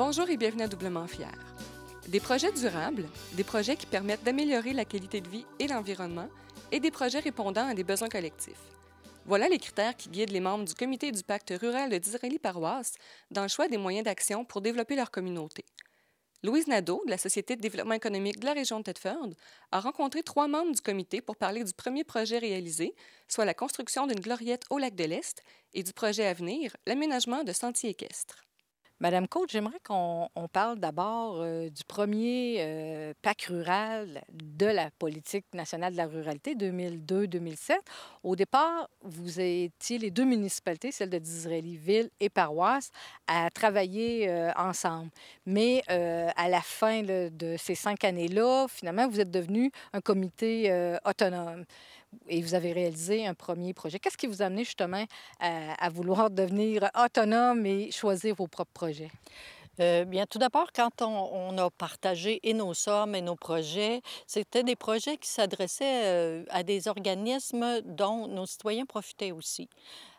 Bonjour et bienvenue à Doublement Fier. Des projets durables, des projets qui permettent d'améliorer la qualité de vie et l'environnement, et des projets répondant à des besoins collectifs. Voilà les critères qui guident les membres du comité du pacte rural de Disraeli-Paroisse dans le choix des moyens d'action pour développer leur communauté. Louise Nadeau, de la Société de développement économique de la région de Thetford, a rencontré 3 membres du comité pour parler du premier projet réalisé, soit la construction d'une gloriette au lac de l'Est, et du projet à venir, l'aménagement de sentiers équestres. Madame Côte, j'aimerais qu'on parle d'abord du premier PAC rural de la politique nationale de la ruralité 2002-2007. Au départ, vous étiez les 2 municipalités, celle de Disraeli-Ville et Paroisse, à travailler ensemble. Mais à la fin de ces 5 années-là, finalement, vous êtes devenu un comité autonome. Et vous avez réalisé un premier projet. Qu'est-ce qui vous a amené justement à vouloir devenir autonome et choisir vos propres projets? Bien, tout d'abord, quand on a partagé et nos sommes et nos projets, c'était des projets qui s'adressaient à des organismes dont nos citoyens profitaient aussi.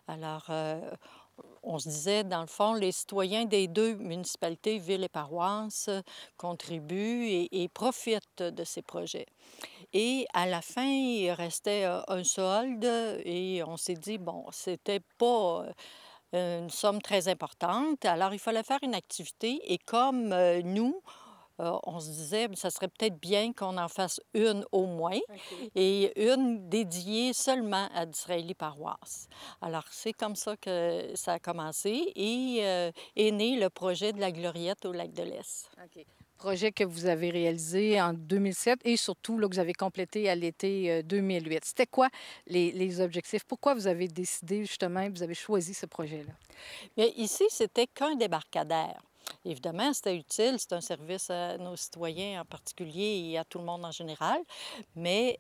Alors, on se disait, dans le fond, les citoyens des 2 municipalités, ville et paroisse, contribuent et profitent de ces projets. Et à la fin, il restait un solde et on s'est dit, bon, c'était pas une somme très importante. Alors, il fallait faire une activité et comme nous, on se disait, ça serait peut-être bien qu'on en fasse une au moins et une dédiée seulement à Disraeli-Paroisse. Alors, c'est comme ça que ça a commencé et est né le projet de la gloriette au lac de l'Est. Projet que vous avez réalisé en 2007 et surtout là, que vous avez complété à l'été 2008. C'était quoi les objectifs? Pourquoi vous avez décidé justement, vous avez choisi ce projet-là? Bien, ici, c'était qu'un débarcadère. Évidemment, c'était utile, c'est un service à nos citoyens en particulier et à tout le monde en général, mais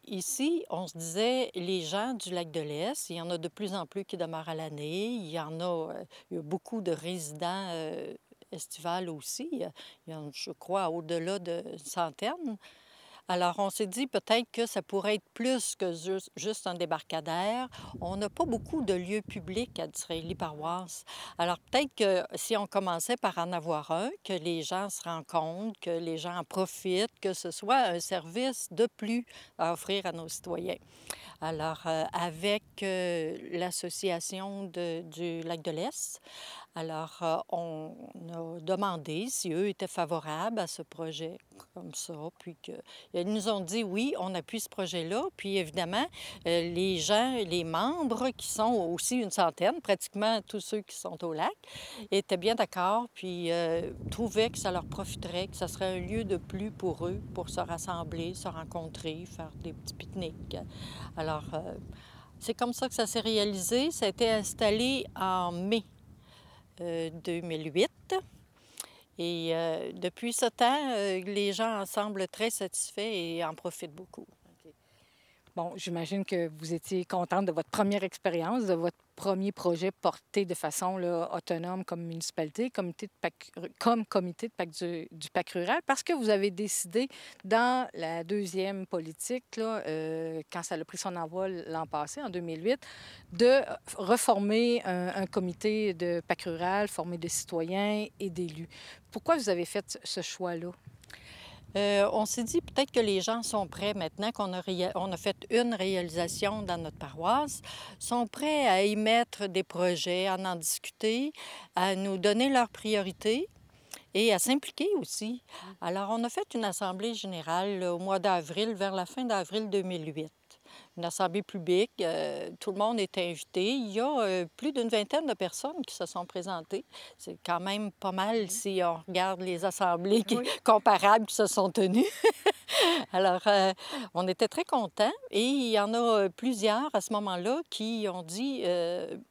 ici, on se disait, les gens du lac de l'Est, il y en a de plus en plus qui demeurent à l'année, il y en a, il y a beaucoup de résidents estivales aussi, il y en a, je crois, au-delà d'une centaine. Alors, on s'est dit peut-être que ça pourrait être plus que juste un débarcadère. On n'a pas beaucoup de lieux publics à Disraeli-Paroisse. Alors, peut-être que si on commençait par en avoir un, que les gens se rendent compte, que les gens en profitent, que ce soit un service de plus à offrir à nos citoyens. Alors, avec l'association du lac de l'Est, alors on a demandé si eux étaient favorables à ce projet comme ça, puis ils nous ont dit oui, on appuie ce projet-là, puis évidemment, les gens, les membres, qui sont aussi une centaine, pratiquement tous ceux qui sont au lac, étaient bien d'accord, puis trouvaient que ça leur profiterait, que ce serait un lieu de plus pour eux, pour se rassembler, se rencontrer, faire des petits pique-niques. Alors, c'est comme ça que ça s'est réalisé. Ça a été installé en mai 2008. Et depuis ce temps, les gens semblent très satisfaits et en profitent beaucoup. Bon, j'imagine que vous étiez contente de votre première expérience, de votre premier projet porté de façon là, autonome comme municipalité, comme comité de PAC du PAC rural, parce que vous avez décidé, dans la deuxième politique, là, quand ça a pris son envol l'an passé, en 2008, de reformer un comité de PAC rural formé de citoyens et d'élus. Pourquoi vous avez fait ce choix-là? On s'est dit peut-être que les gens sont prêts, maintenant qu'on a fait une réalisation dans notre paroisse, sont prêts à y mettre des projets, à en discuter, à nous donner leurs priorités et à s'impliquer aussi. Alors, on a fait une assemblée générale au mois d'avril, vers la fin d'avril 2008. Une assemblée publique, tout le monde est invité. Il y a plus d'une vingtaine de personnes qui se sont présentées. C'est quand même pas mal si on regarde les assemblées comparables qui se sont tenues. Alors, on était très contents et il y en a plusieurs à ce moment-là qui ont dit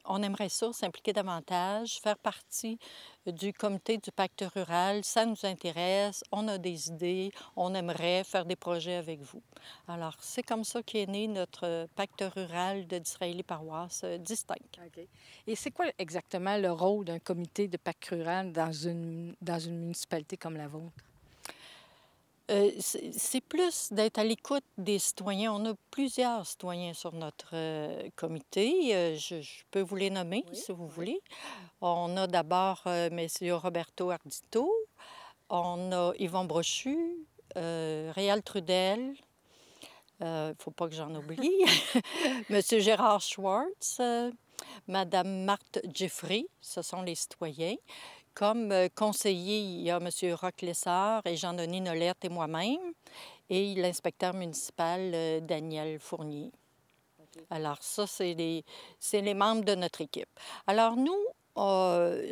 on aimerait ça, s'impliquer davantage, faire partie du comité du pacte rural, ça nous intéresse, on a des idées, on aimerait faire des projets avec vous. Alors, c'est comme ça qu'est né notre pacte rural de Disraeli-Paroisse distinct. OK. Et c'est quoi exactement le rôle d'un comité de PAC rural dans une municipalité comme la vôtre? C'est plus d'être à l'écoute des citoyens. On a plusieurs citoyens sur notre comité. Je peux vous les nommer, si vous voulez. On a d'abord M. Roberto Ardito, on a Yvon Brochu, Réal Trudel, il ne faut pas que j'en oublie, M. Gérard Schwartz, Mme Marthe Jeffrey, ce sont les citoyens. Comme conseiller, il y a M. Roch Lessard et Jean-Denis Nolette et moi-même, et l'inspecteur municipal Daniel Fournier. Alors ça, c'est les membres de notre équipe. Alors nous,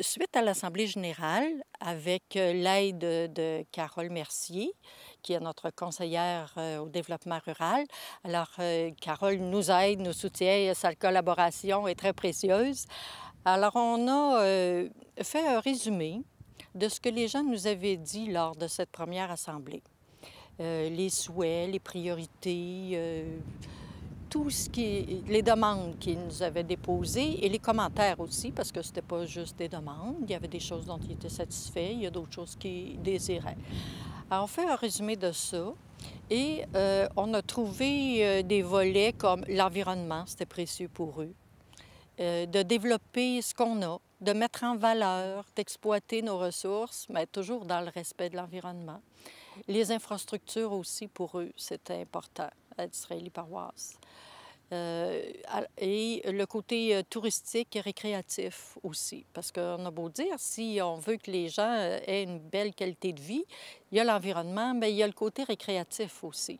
suite à l'Assemblée générale, avec l'aide de Carole Mercier, qui est notre conseillère au développement rural. Alors, Carole nous aide, nous soutient, sa collaboration est très précieuse. Alors, on a fait un résumé de ce que les gens nous avaient dit lors de cette première assemblée. Les souhaits, les priorités, tout ce les demandes qu'ils nous avaient déposées et les commentaires aussi, parce que ce n'était pas juste des demandes. Il y avait des choses dont ils étaient satisfaits, il y a d'autres choses qu'ils désiraient. Alors, on fait un résumé de ça et on a trouvé des volets comme l'environnement, c'était précieux pour eux, de développer ce qu'on a, de mettre en valeur, d'exploiter nos ressources, mais toujours dans le respect de l'environnement. Les infrastructures aussi, pour eux, c'était important à Disraeli-Paroisse. Et le côté touristique et récréatif aussi. Parce qu'on a beau dire, si on veut que les gens aient une belle qualité de vie, il y a l'environnement, mais il y a le côté récréatif aussi.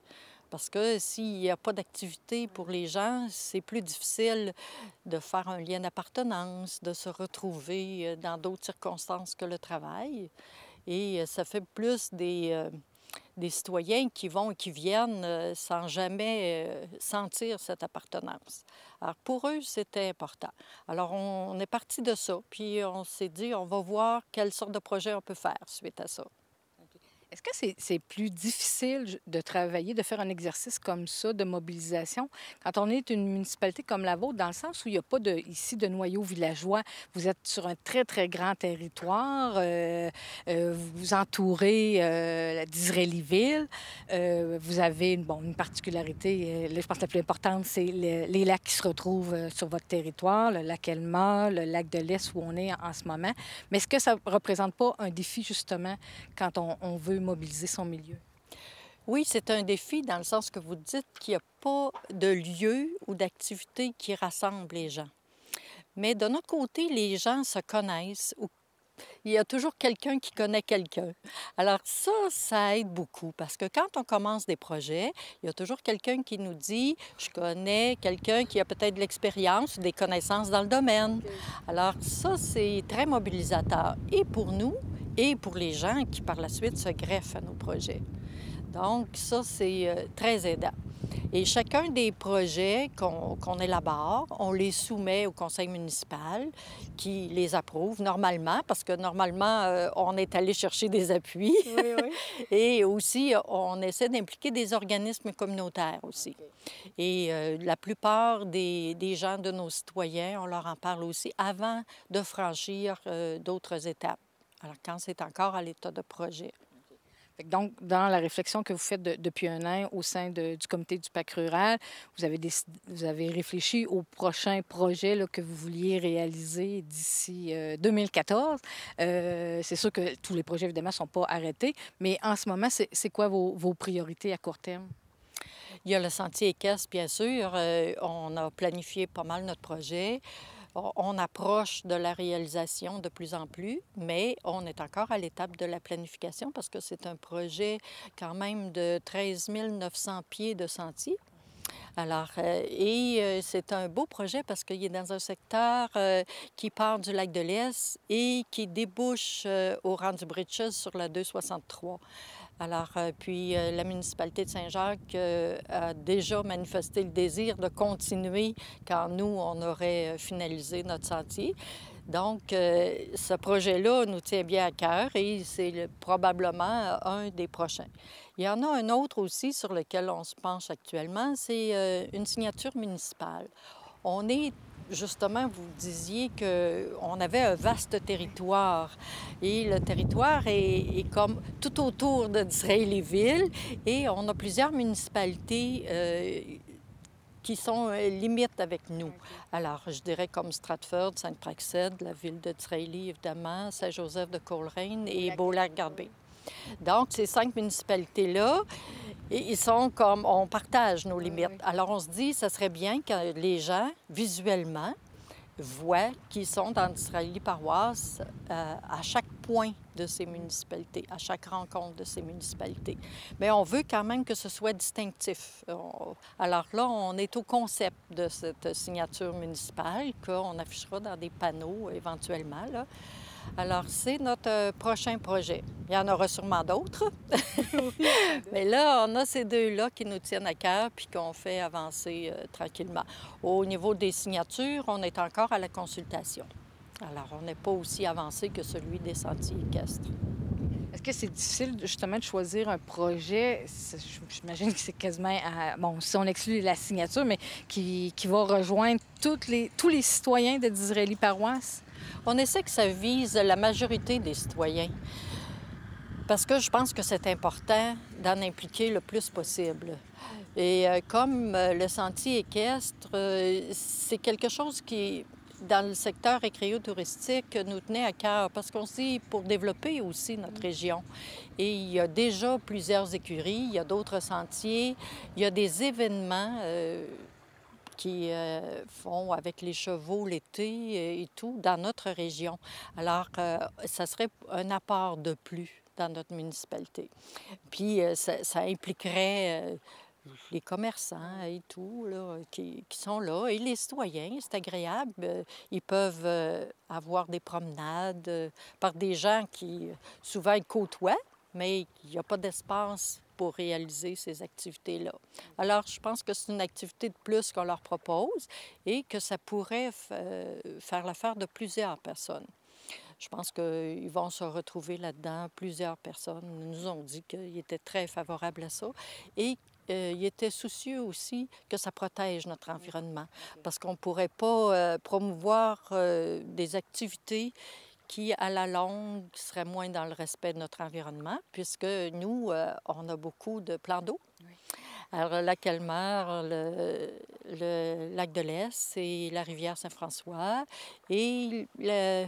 Parce que s'il n'y a pas d'activité pour les gens, c'est plus difficile de faire un lien d'appartenance, de se retrouver dans d'autres circonstances que le travail. Et ça fait plus des citoyens qui vont et qui viennent sans jamais sentir cette appartenance. Alors, pour eux, c'était important. Alors, on est parti de ça, puis on s'est dit, on va voir quelle sorte de projet on peut faire suite à ça. Est-ce que c'est plus difficile de travailler, de faire un exercice comme ça, de mobilisation, quand on est une municipalité comme la vôtre, dans le sens où il n'y a pas ici de noyau villageois? Vous êtes sur un très, très grand territoire. Vous vous entourez d'Israéliville. Vous avez une particularité, je pense que la plus importante, c'est les lacs qui se retrouvent sur votre territoire, le lac Elma, le lac de l'Est où on est en ce moment. Mais est-ce que ça ne représente pas un défi, justement, quand on veut mobiliser son milieu? Oui, c'est un défi dans le sens que vous dites qu'il n'y a pas de lieu ou d'activité qui rassemble les gens. Mais de notre côté, les gens se connaissent. Il y a toujours quelqu'un qui connaît quelqu'un. Alors ça aide beaucoup parce que quand on commence des projets, il y a toujours quelqu'un qui nous dit « je connais quelqu'un qui a peut-être de l'expérience ou des connaissances dans le domaine ». Alors ça, c'est très mobilisateur et pour nous et pour les gens qui par la suite se greffent à nos projets. Donc ça, c'est très aidant. Et chacun des projets qu'on élabore, on les soumet au conseil municipal qui les approuve normalement, parce que normalement, on est allé chercher des appuis. Oui, oui. Et aussi, on essaie d'impliquer des organismes communautaires aussi. Okay. Et la plupart des gens de nos citoyens, on leur en parle aussi avant de franchir d'autres étapes. Alors, quand c'est encore à l'état de projet. Donc, dans la réflexion que vous faites depuis un an au sein du comité du PAC rural, vous avez réfléchi au prochain projet là, que vous vouliez réaliser d'ici 2014. C'est sûr que tous les projets, évidemment, ne sont pas arrêtés, mais en ce moment, c'est quoi vos priorités à court terme? Il y a le sentier équestre, bien sûr. On a planifié pas mal notre projet. On approche de la réalisation de plus en plus, mais on est encore à l'étape de la planification parce que c'est un projet quand même de 13 900 pieds de sentier. Alors, c'est un beau projet parce qu'il est dans un secteur qui part du lac de l'Est et qui débouche au rang du Bridges sur la 263. Alors, puis la municipalité de Saint-Jacques a déjà manifesté le désir de continuer quand nous, on aurait finalisé notre sentier. Donc, ce projet-là nous tient bien à cœur et c'est probablement un des prochains. Il y en a un autre aussi sur lequel on se penche actuellement, c'est une signature municipale. On est Justement, vous disiez qu'on avait un vaste territoire et le territoire est comme tout autour de Disraeli-Ville et on a plusieurs municipalités qui sont limites avec nous. Alors, je dirais comme Stratford, Sainte-Praxède, la ville de Disraeli, évidemment, Saint-Joseph de Coleraine et Beaulac-Garbet. Donc, ces 5 municipalités-là, ils sont comme, on partage nos limites. Alors, on se dit, ça serait bien que les gens, visuellement, voient qu'ils sont dans Disraeli-Paroisse à chaque point de ces municipalités, à chaque rencontre de ces municipalités. Mais on veut quand même que ce soit distinctif. Alors là, on est au concept de cette signature municipale qu'on affichera dans des panneaux éventuellement, là. Alors, c'est notre prochain projet. Il y en aura sûrement d'autres. Mais là, on a ces 2-là qui nous tiennent à cœur puis qu'on fait avancer tranquillement. Au niveau des signatures, on est encore à la consultation. Alors, on n'est pas aussi avancé que celui des sentiers équestres. Est-ce que c'est difficile, justement, de choisir un projet? J'imagine que c'est quasiment, bon, si on exclut la signature, mais qui va rejoindre tous les citoyens de Disraeli-Paroisse? On essaie que ça vise la majorité des citoyens parce que je pense que c'est important d'en impliquer le plus possible. Et comme le sentier équestre, c'est quelque chose qui, dans le secteur récréo-touristique, nous tenait à cœur parce qu'on se dit pour développer aussi notre région. Et il y a déjà plusieurs écuries, il y a d'autres sentiers, il y a des événements qui font avec les chevaux l'été et tout dans notre région. Alors, ça serait un apport de plus dans notre municipalité. Puis, ça impliquerait les commerçants et tout, là, qui sont là, et les citoyens. C'est agréable. Ils peuvent avoir des promenades par des gens qui souvent ils côtoient, mais il n'y a pas d'espace pour réaliser ces activités-là. Alors, je pense que c'est une activité de plus qu'on leur propose et que ça pourrait faire l'affaire de plusieurs personnes. Je pense qu'ils vont se retrouver là-dedans. Plusieurs personnes nous ont dit qu'ils étaient très favorables à ça et ils étaient soucieux aussi que ça protège notre environnement parce qu'on ne pourrait pas promouvoir des activités qui, à la longue, serait moins dans le respect de notre environnement, puisque nous, on a beaucoup de plans d'eau. Oui. Alors, le lac Elmer, le lac de l'Est et la rivière Saint-François. Et le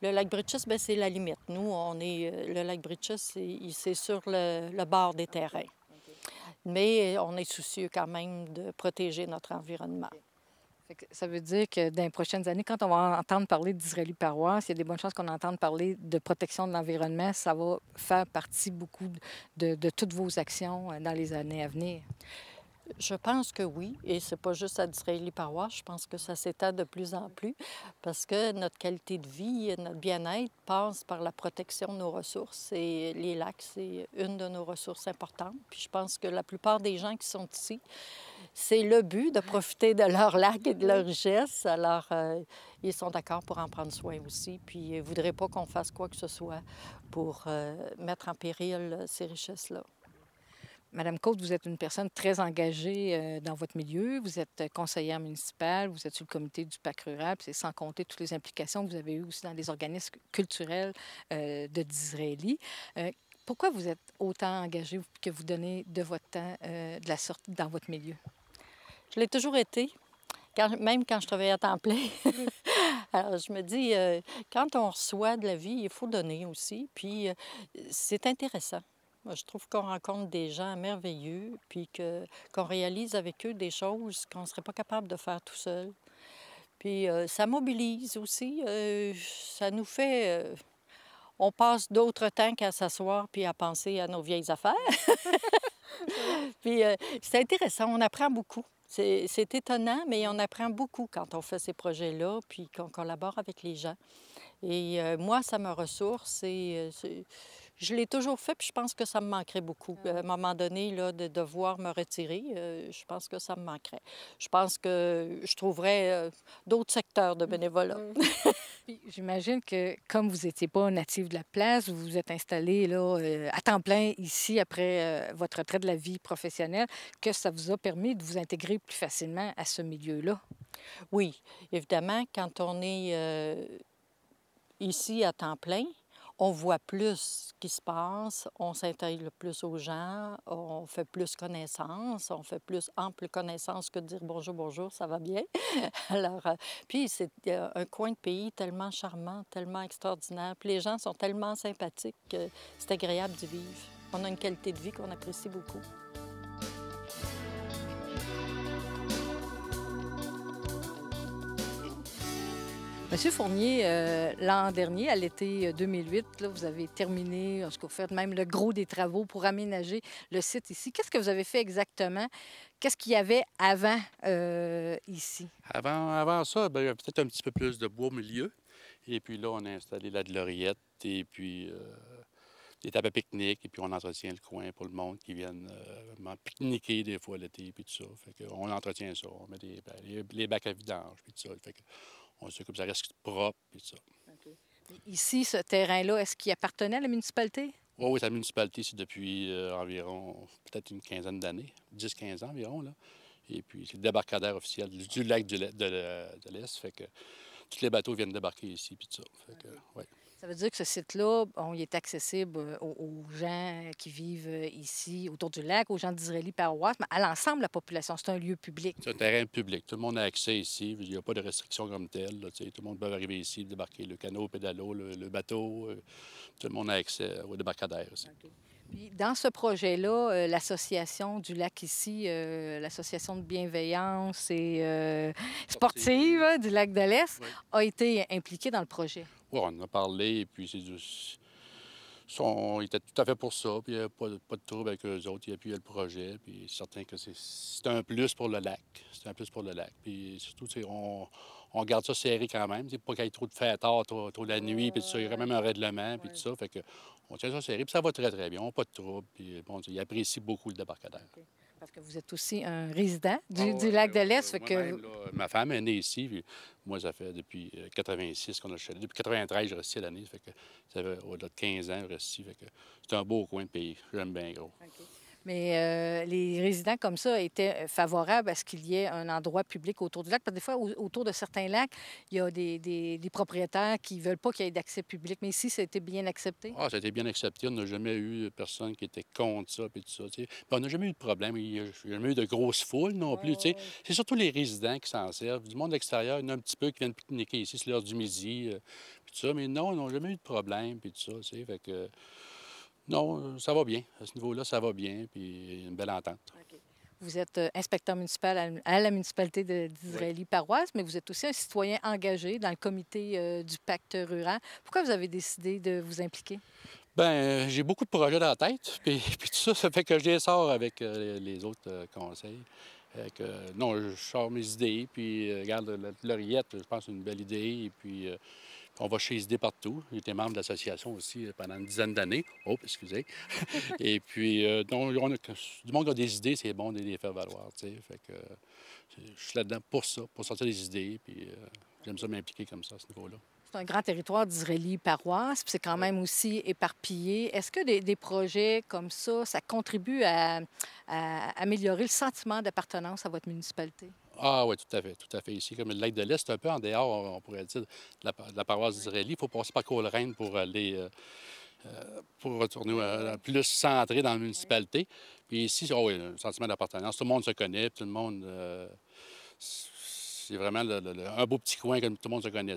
lac Britches, bien, c'est la limite. Nous, on est... Le lac Britches, c'est sur le bord des terrains. Mais on est soucieux quand même de protéger notre environnement. Ça veut dire que dans les prochaines années, quand on va entendre parler de Disraeli-Paroisse, il y a des bonnes chances qu'on entende parler de protection de l'environnement. Ça va faire partie beaucoup de toutes vos actions dans les années à venir. Je pense que oui, et c'est pas juste à Disraeli-Paroisse. Je pense que ça s'étend de plus en plus parce que notre qualité de vie, notre bien-être passe par la protection de nos ressources. Et les lacs, c'est une de nos ressources importantes. Puis je pense que la plupart des gens qui sont ici, c'est le but de profiter de leur lac et de leur richesse. Alors, ils sont d'accord pour en prendre soin aussi. Puis ils ne voudraient pas qu'on fasse quoi que ce soit pour mettre en péril ces richesses-là. Madame Côte, vous êtes une personne très engagée dans votre milieu. Vous êtes conseillère municipale, vous êtes sur le comité du Parc rural, puis c'est sans compter toutes les implications que vous avez eues aussi dans les organismes culturels de Disraeli. Pourquoi vous êtes autant engagée que vous donnez de votre temps de la sorte dans votre milieu? Je l'ai toujours été, même quand je travaillais à temps plein. Alors, je me dis, quand on reçoit de la vie, il faut donner aussi. Puis, c'est intéressant. Moi, je trouve qu'on rencontre des gens merveilleux, puis qu'on réalise avec eux des choses qu'on ne serait pas capable de faire tout seul. Puis, ça mobilise aussi. Ça nous fait... on passe d'autres temps qu'à s'asseoir puis à penser à nos vieilles affaires. Puis, c'est intéressant. On apprend beaucoup. C'est étonnant, mais on apprend beaucoup quand on fait ces projets-là, puis qu'on collabore avec les gens. Et moi, ça me ressource et Je l'ai toujours fait, puis je pense que ça me manquerait beaucoup. À un moment donné, là, de devoir me retirer, je pense que ça me manquerait. Je pense que je trouverais d'autres secteurs de bénévolat. Puis j'imagine que comme vous n'étiez pas natif de la place, vous vous êtes installé là, à temps plein ici après votre retraite de la vie professionnelle, que ça vous a permis de vous intégrer plus facilement à ce milieu-là. Oui, évidemment, quand on est ici à temps plein, on voit plus ce qui se passe, on s'intègre plus aux gens, on fait plus connaissance, on fait plus ample connaissance que de dire bonjour, bonjour, ça va bien. Alors, puis c'est un coin de pays tellement charmant, tellement extraordinaire, puis les gens sont tellement sympathiques que c'est agréable d'y vivre. On a une qualité de vie qu'on apprécie beaucoup. Monsieur Fournier, l'an dernier, à l'été 2008, là, vous avez terminé, en tout cas, vous faites même le gros des travaux pour aménager le site ici. Qu'est-ce que vous avez fait exactement? Qu'est-ce qu'il y avait avant ici? Avant ça, ben, il y avait peut-être un petit peu plus de bois au milieu. Et puis là, on a installé la gloriette et puis des tables à pique-nique. Et puis on entretient le coin pour le monde qui vienne pique-niquer des fois l'été puis tout ça. Fait qu'on entretient ça. On met les bacs à vidange puis tout ça. Fait on sait que ça reste propre puis tout ça. Okay. Ici, ce terrain-là, est-ce qu'il appartenait à la municipalité? Oui, oui, c'est la municipalité, c'est depuis environ peut-être une quinzaine d'années, 10-15 ans environ, là. Et puis, c'est le débarcadère officiel du lac de l'Est. Fait que tous les bateaux viennent débarquer ici, puis tout ça. Fait que, ouais. Ça veut dire que ce site-là, il est accessible aux gens qui vivent ici, autour du lac, aux gens d'Israëli-Paroisse, mais à l'ensemble de la population. C'est un lieu public. C'est un terrain public. Tout le monde a accès ici. Il n'y a pas de restrictions comme telles. Là, tout le monde peut arriver ici, débarquer le canot, le pédalo, le bateau. Tout le monde a accès au débarcadère aussi. Okay. Puis dans ce projet-là, l'association du lac ici, l'association de bienveillance et sportive du lac de l'Est, oui, a été impliquée dans le projet. Oui, on en a parlé, et puis ils étaient tout à fait pour ça, puis il n'y avait pas de trouble avec eux autres, ils appuyaient le projet, puis c'est certain que c'est un plus pour le lac. C'est un plus pour le lac. Puis surtout, on garde ça serré quand même, pas qu'il y ait trop de fêtards, trop la nuit, puis tout ça, il y a quand même un règlement, puis tout ça, fait que on tient ça serré, puis ça va très, très bien, on n'a pas de trouble, puis bon, ils apprécient beaucoup le débarcadère. Okay. Parce que vous êtes aussi un résident du lac de l'Est. Ma femme est née ici. Puis moi, ça fait depuis 86 qu'on a chalet. Depuis 93, je reste ici l'année. Ça fait que ça fait au-delà de 15 ans, je reste ici. Fait que c'est un beau coin de pays. J'aime bien gros. Okay. Mais les résidents comme ça étaient favorables à ce qu'il y ait un endroit public autour du lac. Parce que des fois, autour de certains lacs, il y a des propriétaires qui ne veulent pas qu'il y ait d'accès public. Mais ici, ça a été bien accepté? Ah, ça a été bien accepté. On n'a jamais eu personne qui était contre ça et tout ça. Puis on n'a jamais eu de problème. Il n'y a jamais eu de grosses foules non plus. Ouais. C'est surtout les résidents qui s'en servent. Du monde extérieur, il y en a un petit peu qui viennent pique-niquer ici, c'est l'heure du midi. Puis tout ça. Mais non, on n'a jamais eu de problème. Puis tout ça. Fait que... Non, ça va bien. À ce niveau-là, ça va bien, puis une belle entente. Okay. Vous êtes inspecteur municipal à la municipalité d'Israëli-Paroisse, mais vous êtes aussi un citoyen engagé dans le comité du pacte rural. Pourquoi vous avez décidé de vous impliquer? Bien, j'ai beaucoup de projets dans la tête, puis tout ça fait que je les sors avec les autres conseils. Non, je sors mes idées, puis regarde, la lauriette, je pense que c'est une belle idée, et puis... on va chez idées partout. J'ai été membre de l'association aussi pendant une dizaine d'années. Oh, excusez. Et puis, donc, du monde qui a des idées, c'est bon de les faire valoir. Fait que je suis là-dedans pour ça, pour sortir des idées. Puis j'aime ça m'impliquer comme ça à ce niveau-là. C'est un grand territoire d'Israëli-Paroisse, puis c'est quand même aussi éparpillé. Est-ce que des projets comme ça contribue à améliorer le sentiment d'appartenance à votre municipalité? Ah oui, tout à fait, tout à fait. Ici, comme le lac de l'Est, c'est un peu en dehors, on pourrait dire, de la paroisse d'Israëli. Il faut passer par Coleraine pour aller, pour retourner plus centré dans la municipalité. Puis ici, oh oui, un sentiment d'appartenance. Tout le monde se connaît, tout le monde... c'est vraiment un beau petit coin comme tout le monde se connaît.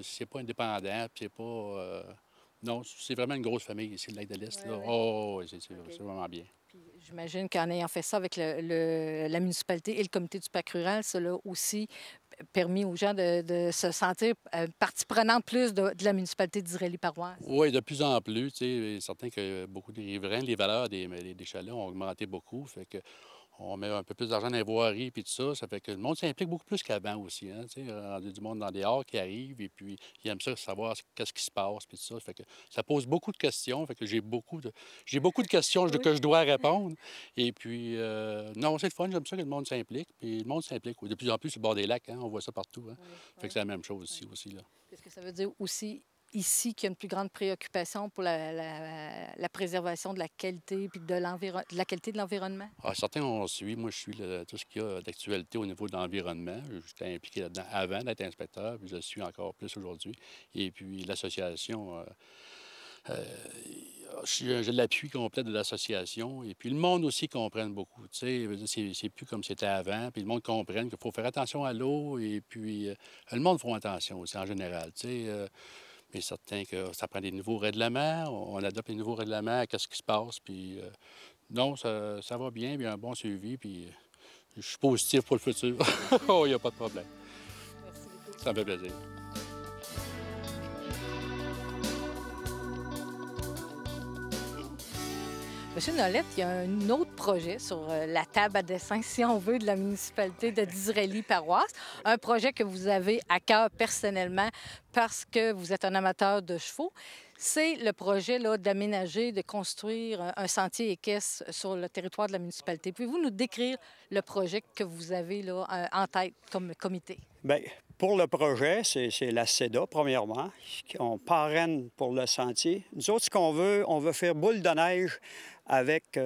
C'est pas indépendant, puis c'est pas... non, c'est vraiment une grosse famille ici, le lac de l'Est. Ouais. Oh, oui, c'est vraiment bien. J'imagine qu'en ayant fait ça avec la municipalité et le comité du pacte rural, cela a aussi permis aux gens de se sentir partie prenante plus de la municipalité d'Israëli-Paroisse. Oui, de plus en plus. C'est certain que beaucoup des riverains, les valeurs des chalets ont augmenté beaucoup. Fait que On met un peu plus d'argent dans les voiries puis tout ça. Ça fait que le monde s'implique beaucoup plus qu'avant aussi. Hein, tu sais, rendu du monde dans des halls qui arrivent et puis ils aiment ça savoir qu'est-ce qui se passe puis tout ça. Fait que ça pose beaucoup de questions. Fait que j'ai beaucoup de questions que je dois répondre. Et puis, non, c'est le fun. J'aime ça que le monde s'implique. Puis le monde s'implique. De plus en plus sur le bord des lacs. Hein, on voit ça partout. Hein. Fait que c'est la même chose ici aussi. Là. Qu'est-ce que ça veut dire aussi ici qu'il y a une plus grande préoccupation pour la préservation de la qualité puis de la qualité de l'environnement? Ah, certains, on suit. Moi, je suis tout ce qu'il y a d'actualité au niveau de l'environnement. J'étais impliqué là-dedans avant d'être inspecteur, puis je le suis encore plus aujourd'hui. Et puis, l'association, j'ai l'appui complet de l'association. Et puis, le monde aussi comprenne beaucoup. Tu sais, c'est plus comme c'était avant. Puis, le monde comprenne qu'il faut faire attention à l'eau. Et puis, le monde fera attention aussi, en général. Tu sais, mais certain que ça prend des nouveaux règlements. On adopte les nouveaux règlements, qu'est-ce qui se passe. Puis, non, ça va bien, il y a un bon suivi, puis je suis positif pour le futur. Oh, il n'y a pas de problème. Merci beaucoup. Ça me fait plaisir. Monsieur Nolette, il y a un autre projet sur la table à dessin, si on veut, de la municipalité de Disraeli-Paroisse. Un projet que vous avez à cœur personnellement parce que vous êtes un amateur de chevaux. C'est le projet d'aménager, de construire un sentier équestre sur le territoire de la municipalité. Pouvez-vous nous décrire le projet que vous avez là, en tête comme comité? Bien, pour le projet, c'est la CEDA, premièrement. On parraine pour le sentier. Nous autres, ce qu'on veut, on veut faire boule de neige avec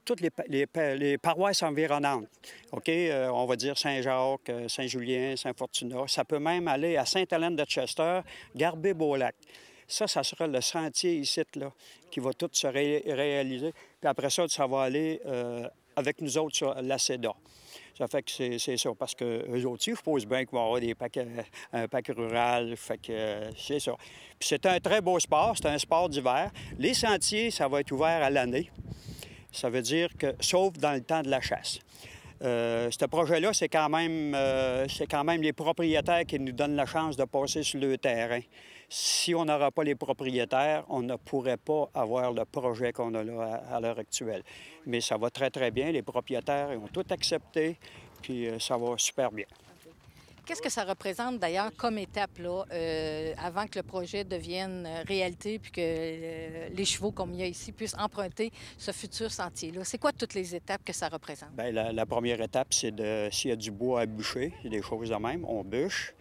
toutes les paroisses environnantes. OK? On va dire Saint-Jacques, Saint-Julien, Saint-Fortuna. Ça peut même aller à Sainte-Hélène-de-Chester, Garbet-Beaulac. Ça sera le sentier ici, là, qui va tout se réaliser. Puis après ça va aller avec nous autres sur la CEDA. Ça fait que c'est ça, parce qu'eux aussi, je suppose bien qu'il va y avoir un pack rural, fait que c'est ça. Puis c'est un très beau sport, c'est un sport d'hiver. Les sentiers, ça va être ouvert à l'année. Ça veut dire que, sauf dans le temps de la chasse. Ce projet-là, c'est quand même les propriétaires qui nous donnent la chance de passer sur le terrain. Si on n'aura pas les propriétaires, on ne pourrait pas avoir le projet qu'on a là à l'heure actuelle. Mais ça va très, très bien. Les propriétaires ils ont tout accepté, puis ça va super bien. Qu'est-ce que ça représente d'ailleurs comme étape là, avant que le projet devienne réalité puis que les chevaux, comme il y a ici, puissent emprunter ce futur sentier-là? C'est quoi toutes les étapes que ça représente? Bien, la première étape, c'est s'il y a du bois à bûcher, des choses de même, on bûche.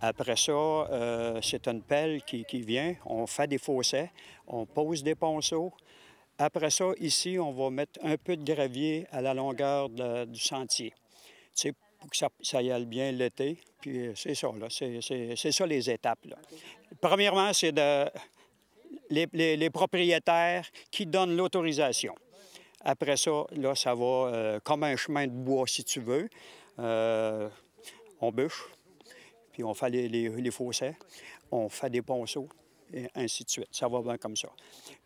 Après ça, c'est une pelle qui vient, on fait des fossés, on pose des ponceaux. Après ça, ici, on va mettre un peu de gravier à la longueur du sentier. Tu sais, pour que ça y aille bien l'été. Puis c'est ça, là. C'est ça les étapes, là. Okay. Premièrement, c'est les propriétaires qui donnent l'autorisation. Après ça, là, ça va comme un chemin de bois, si tu veux. On bûche, puis on fait les fossés, on fait des ponceaux, et ainsi de suite. Ça va bien comme ça.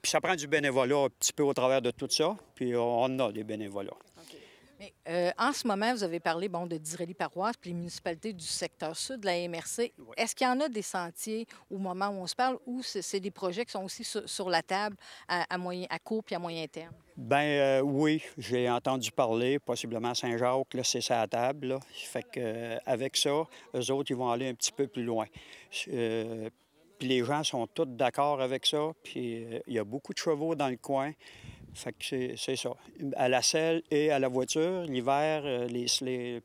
Puis ça prend du bénévolat un petit peu au travers de tout ça, puis on a des bénévolats. Okay. Mais en ce moment, vous avez parlé de Disraeli-Paroisse puis les municipalités du secteur sud de la MRC. Oui. Est-ce qu'il y en a des sentiers au moment où on se parle ou c'est des projets qui sont aussi sur la table à court puis à moyen terme? Bien, oui, j'ai entendu parler, possiblement Saint-Jacques, là, c'est ça à la table. Là. Fait qu'avec ça, eux autres, ils vont aller un petit peu plus loin. Puis les gens sont tous d'accord avec ça, puis il y a beaucoup de chevaux dans le coin. Fait que c'est ça. À la selle et à la voiture, l'hiver, les sleigh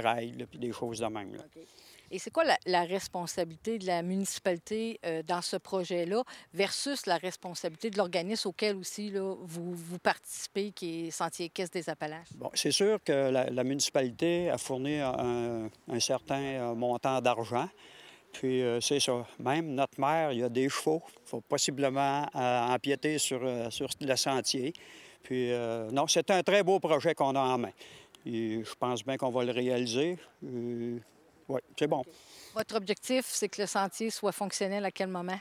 rides, puis des choses de même. Là. Okay. Et c'est quoi la responsabilité de la municipalité dans ce projet-là versus la responsabilité de l'organisme auquel aussi là, vous participez, qui est Sentier équestre des Appalaches? Bon, c'est sûr que la municipalité a fourni un certain montant d'argent. Puis c'est ça. Même notre maire, il y a des chevaux. Il faut possiblement empiéter sur le sentier. Puis non, c'est un très beau projet qu'on a en main. Et je pense bien qu'on va le réaliser. Oui, c'est bon. Okay. Votre objectif, c'est que le sentier soit fonctionnel à quel moment?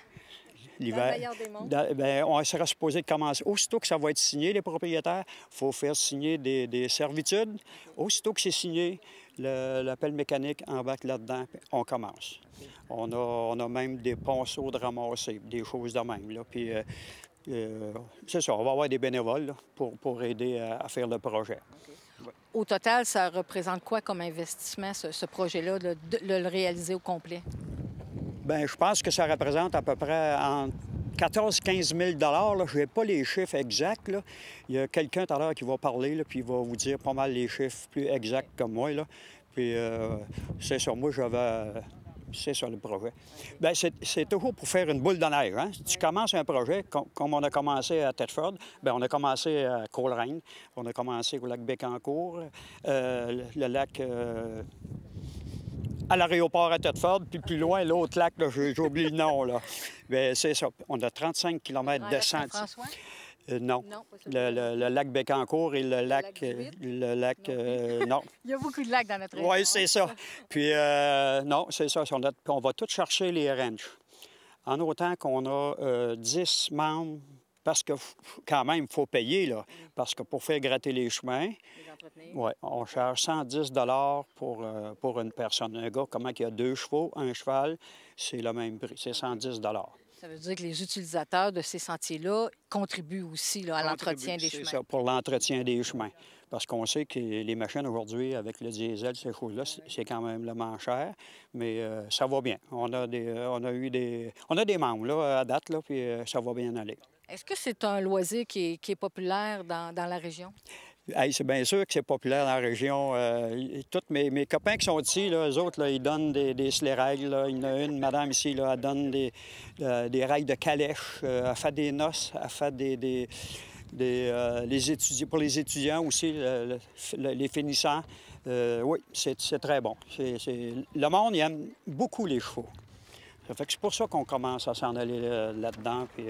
L'hiver. Dans le meilleur des mondes? On sera supposé commencer. Aussitôt que ça va être signé, les propriétaires, il faut faire signer des servitudes. Aussitôt que c'est signé, l'appel mécanique embarque là-dedans, on commence. Okay. On a même des ponceaux de ramasser, des choses de même. Là. Puis, c'est ça, on va avoir des bénévoles là, pour aider à faire le projet. Okay. Oui. Au total, ça représente quoi comme investissement, ce projet-là, de le réaliser au complet? Bien, je pense que ça représente à peu près entre 14 000 – 15 000 là. Je n'ai pas les chiffres exacts, là. Il y a quelqu'un tout à l'heure qui va parler, là, puis il va vous dire pas mal les chiffres plus exacts que moi, là. Puis c'est sur moi, c'est sur le projet. Bien, c'est toujours pour faire une boule de neige, hein? Tu commences un projet, comme on a commencé à Thetford, bien, on a commencé à Coleraine, on a commencé au lac Bécancour, le lac... à l'aéroport à Thetford, puis plus loin, l'autre lac, j'ai oublié le nom, là. Bien, c'est ça. On a 35 km de sentiers. Non. Non, pas le lac Bécancour et le lac... non. Il y a beaucoup de lacs dans notre région. Oui, c'est ça. Puis, non, c'est ça. On va tous chercher les ranchs. En autant qu'on a 10 membres, parce que quand même, il faut payer, là. Parce que pour faire gratter les chemins, oui, on charge 110 pour une personne. Un gars, comment il y a 2 chevaux, un cheval, c'est le même prix, c'est 110 Ça veut dire que les utilisateurs de ces sentiers-là contribuent aussi là, à l'entretien des chemins. C'est ça, pour l'entretien des chemins. Parce qu'on sait que les machines aujourd'hui, avec le diesel, ces choses-là, c'est quand même le moins cher, mais ça va bien. On a des membres là, à date, là, puis ça va bien aller. Est-ce que c'est un loisir qui est populaire dans la région? Hey, c'est bien sûr que c'est populaire dans la région. Tous mes copains qui sont ici, là, eux autres, là, ils donnent des sled-rails. Il y en a une, madame ici, là, elle donne des rails de calèche. Elle fait des noces, elle fait pour les étudiants aussi, les finissants. Oui, c'est très bon. Le monde, il aime beaucoup les chevaux. Ça fait que c'est pour ça qu'on commence à s'en aller là-dedans. Puis,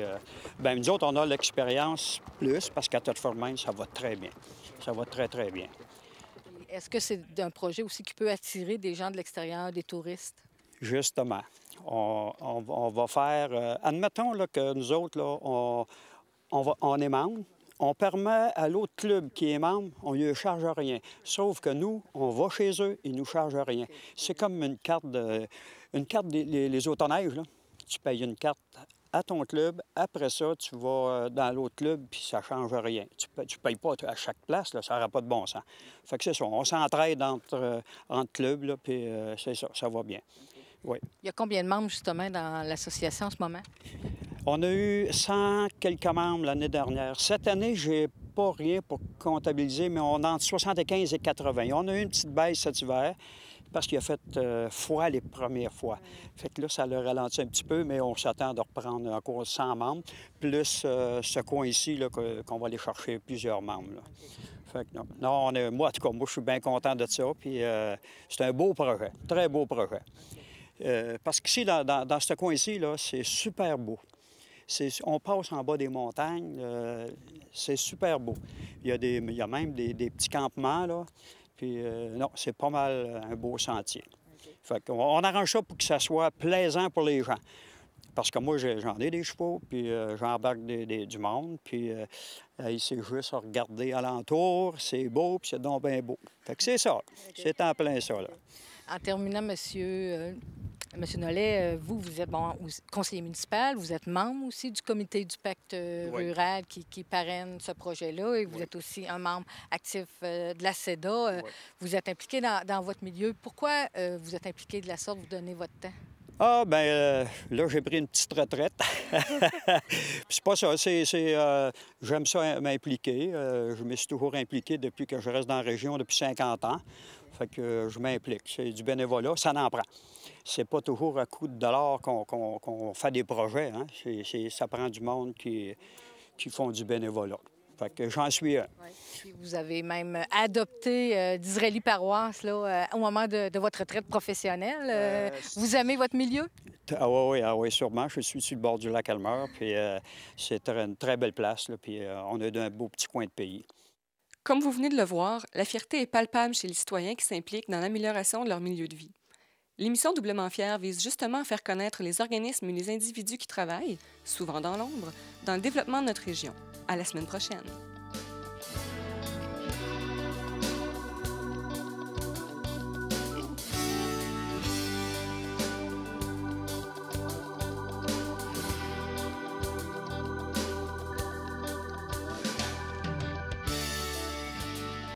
bien, nous autres, on a l'expérience plus, parce qu'à Thetford, ça va très bien. Ça va très, très bien. Est-ce que c'est un projet aussi qui peut attirer des gens de l'extérieur, des touristes? Justement. On va faire... admettons là, que nous autres, là, on est membre. On permet à l'autre club qui est membre, on ne lui charge rien. Sauf que nous, on va chez eux, ils ne nous chargent rien. C'est comme une carte les autoneiges, là. Tu payes une carte à ton club. Après ça, tu vas dans l'autre club, puis ça ne change rien. Tu ne payes pas à chaque place, là, ça n'aura pas de bon sens. Fait que c'est ça. On s'entraide entre clubs, là, puis c'est ça, ça va bien. Oui. Il y a combien de membres, justement, dans l'association en ce moment? On a eu 100 quelques membres l'année dernière. Cette année, je n'ai pas rien pour comptabiliser, mais on est entre 75 et 80. On a eu une petite baisse cet hiver, parce qu'il a fait froid les premières fois. Fait que là, ça le ralentit un petit peu, mais on s'attend de reprendre encore 100 membres, plus ce coin ici, là, qu'on va aller chercher plusieurs membres. Là. Fait que non, moi, en tout cas, moi, je suis bien content de ça, puis c'est un beau projet, très beau projet. Parce qu'ici, dans ce coin ici, là, c'est super beau. On passe en bas des montagnes, c'est super beau. Il y a même des petits campements, là. Puis non, c'est pas mal un beau sentier. Fait qu'on arrange ça pour que ça soit plaisant pour les gens. Parce que moi, j'en ai des chevaux, puis j'embarque du monde, puis c'est juste à regarder alentour, c'est beau, puis c'est donc bien beau. Fait que c'est ça, c'est en plein ça, là. En terminant, Monsieur Nollet, vous êtes conseiller municipal, vous êtes membre aussi du comité du pacte rural qui parraine ce projet-là et vous êtes aussi un membre actif de la CEDA. Vous êtes impliqué dans votre milieu. Pourquoi vous êtes impliqué de la sorte, vous donnez votre temps? Ah, bien, là, j'ai pris une petite retraite. C'est pas ça, j'aime ça m'impliquer. Je me suis toujours impliqué depuis que je reste dans la région, depuis 50 ans. Fait que je m'implique. C'est du bénévolat, ça n'en prend. C'est pas toujours à coup de dollars qu'on fait des projets. Hein? Ça prend du monde qui font du bénévolat. Fait que j'en suis un. Oui. Puis vous avez même adopté d'Israélie Paroisse là, au moment de votre retraite professionnelle. Vous aimez votre milieu? Ah oui, sûrement. Je suis sur le bord du lac Elmer, puis c'est une très belle place, là, puis on a un beau petit coin de pays. Comme vous venez de le voir, la fierté est palpable chez les citoyens qui s'impliquent dans l'amélioration de leur milieu de vie. L'émission Doublement Fier vise justement à faire connaître les organismes et les individus qui travaillent, souvent dans l'ombre, dans le développement de notre région. À la semaine prochaine.